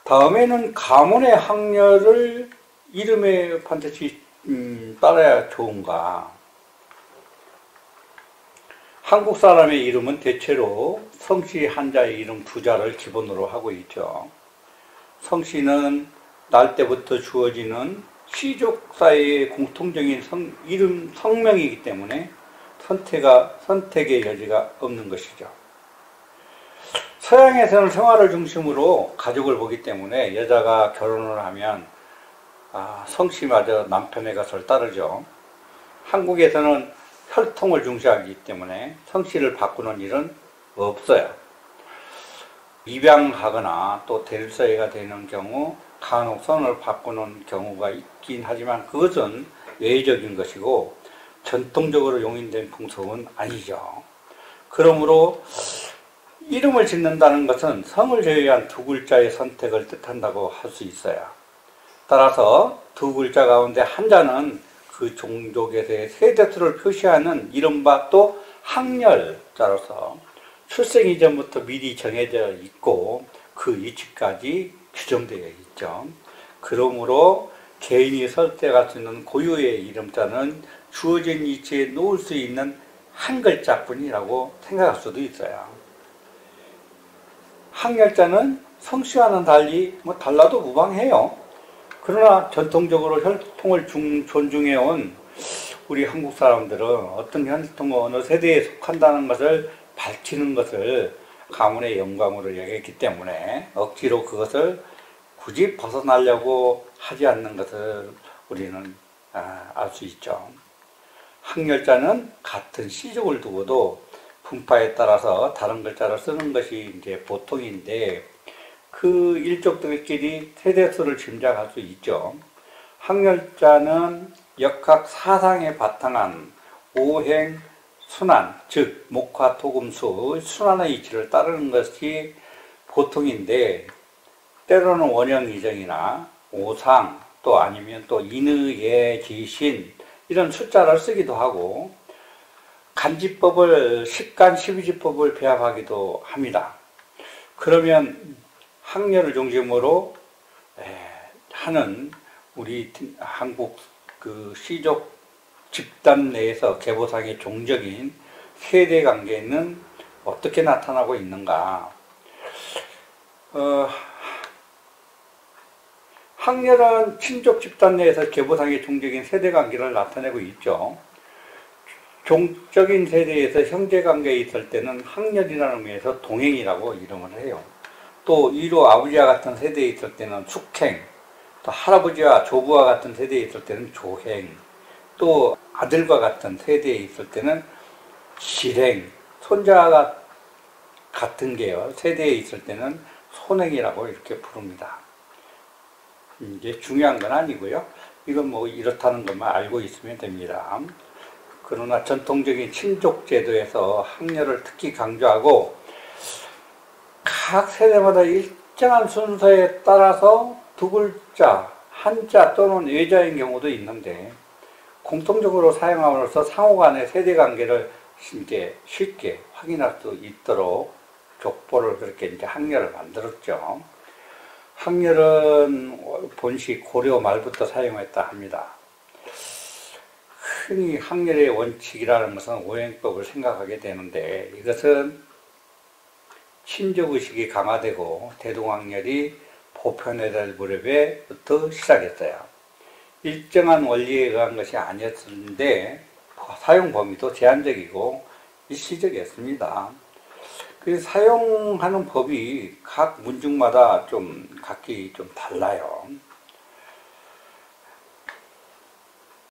다음에는 가문의 학렬을 이름에 반드시 따라야 좋은가. 한국 사람의 이름은 대체로 성씨 한자의 이름 두 자를 기본으로 하고 있죠. 성씨는 날 때부터 주어지는 시족 사이의 공통적인 성명이기 때문에 선택의 여지가 없는 것이죠. 서양에서는 생활을 중심으로 가족을 보기 때문에 여자가 결혼을 하면 성씨마저 남편의 것을 따르죠. 한국에서는 혈통을 중시하기 때문에 성씨를 바꾸는 일은 없어요. 입양하거나 또 대립사회가 되는 경우 간혹 성을 바꾸는 경우가 있긴 하지만 그것은 예외적인 것이고 전통적으로 용인된 풍습은 아니죠. 그러므로 이름을 짓는다는 것은 성을 제외한 두 글자의 선택을 뜻한다고 할 수 있어요. 따라서 두 글자 가운데 한자는 그 종족에서의 세대수를 표시하는 이른바 또 학렬자로서 출생 이전부터 미리 정해져 있고 그 위치까지 규정되어 있죠. 그러므로 개인이 선택할 수 있는 고유의 이름자는 주어진 위치에 놓을 수 있는 한 글자뿐이라고 생각할 수도 있어요. 학렬자는 성씨와는 달리 달라도 무방해요. 그러나 전통적으로 혈통을 존중해온 우리 한국 사람들은 어떤 혈통의 어느 세대에 속한다는 것을 밝히는 것을 가문의 영광으로 여겼기 때문에 억지로 그것을 굳이 벗어나려고 하지 않는 것을 우리는 알 수 있죠. 학렬자는 같은 시족을 두고도 분파에 따라서 다른 글자를 쓰는 것이 이제 보통인데 그 일족들끼리 세대수를 짐작할 수 있죠. 학렬자는 역학 사상에 바탕한 오행 순환, 즉 목화 토금수 순환의 이치를 따르는 것이 보통인데 때로는 원형 이정이나 오상 또 아니면 또 인의, 예, 지신 이런 숫자를 쓰기도 하고 간지법을 식간 12지법을 배합하기도 합니다. 그러면 학렬을 중심으로 하는 우리 한국 그 시족 집단 내에서 계보상의 종적인 세대 관계는 어떻게 나타나고 있는가? 학렬은 친족 집단 내에서 계보상의 종적인 세대 관계를 나타내고 있죠. 종적인 세대에서 형제 관계에 있을 때는 학렬이라는 의미에서 동행이라고 이름을 해요. 또 이로 아버지와 같은 세대에 있을 때는 숙행, 또 할아버지와 조부와 같은 세대에 있을 때는 조행, 또 아들과 같은 세대에 있을 때는 실행, 손자가 같은 계열 세대에 있을 때는 손행이라고 이렇게 부릅니다. 이게 중요한 건 아니고요. 이건 뭐 이렇다는 것만 알고 있으면 됩니다. 그러나 전통적인 친족 제도에서 학렬을 특히 강조하고 각 세대마다 일정한 순서에 따라서 두 글자, 한자 또는 외자인 경우도 있는데 공통적으로 사용함으로써 상호간의 세대 관계를 이제 쉽게 확인할 수 있도록 족보를 그렇게 이제 학렬을 만들었죠. 학렬은 본시 고려 말부터 사용했다 합니다. 흔히 학렬의 원칙이라는 것은 오행법을 생각하게 되는데 이것은 친족의식이 강화되고 대동학렬이 보편화될 무렵에부터 시작했어요. 일정한 원리에 의한 것이 아니었는데 사용 범위도 제한적이고 일시적이었습니다. 그래서 사용하는 법이 각 문중마다 좀 각기 좀 달라요.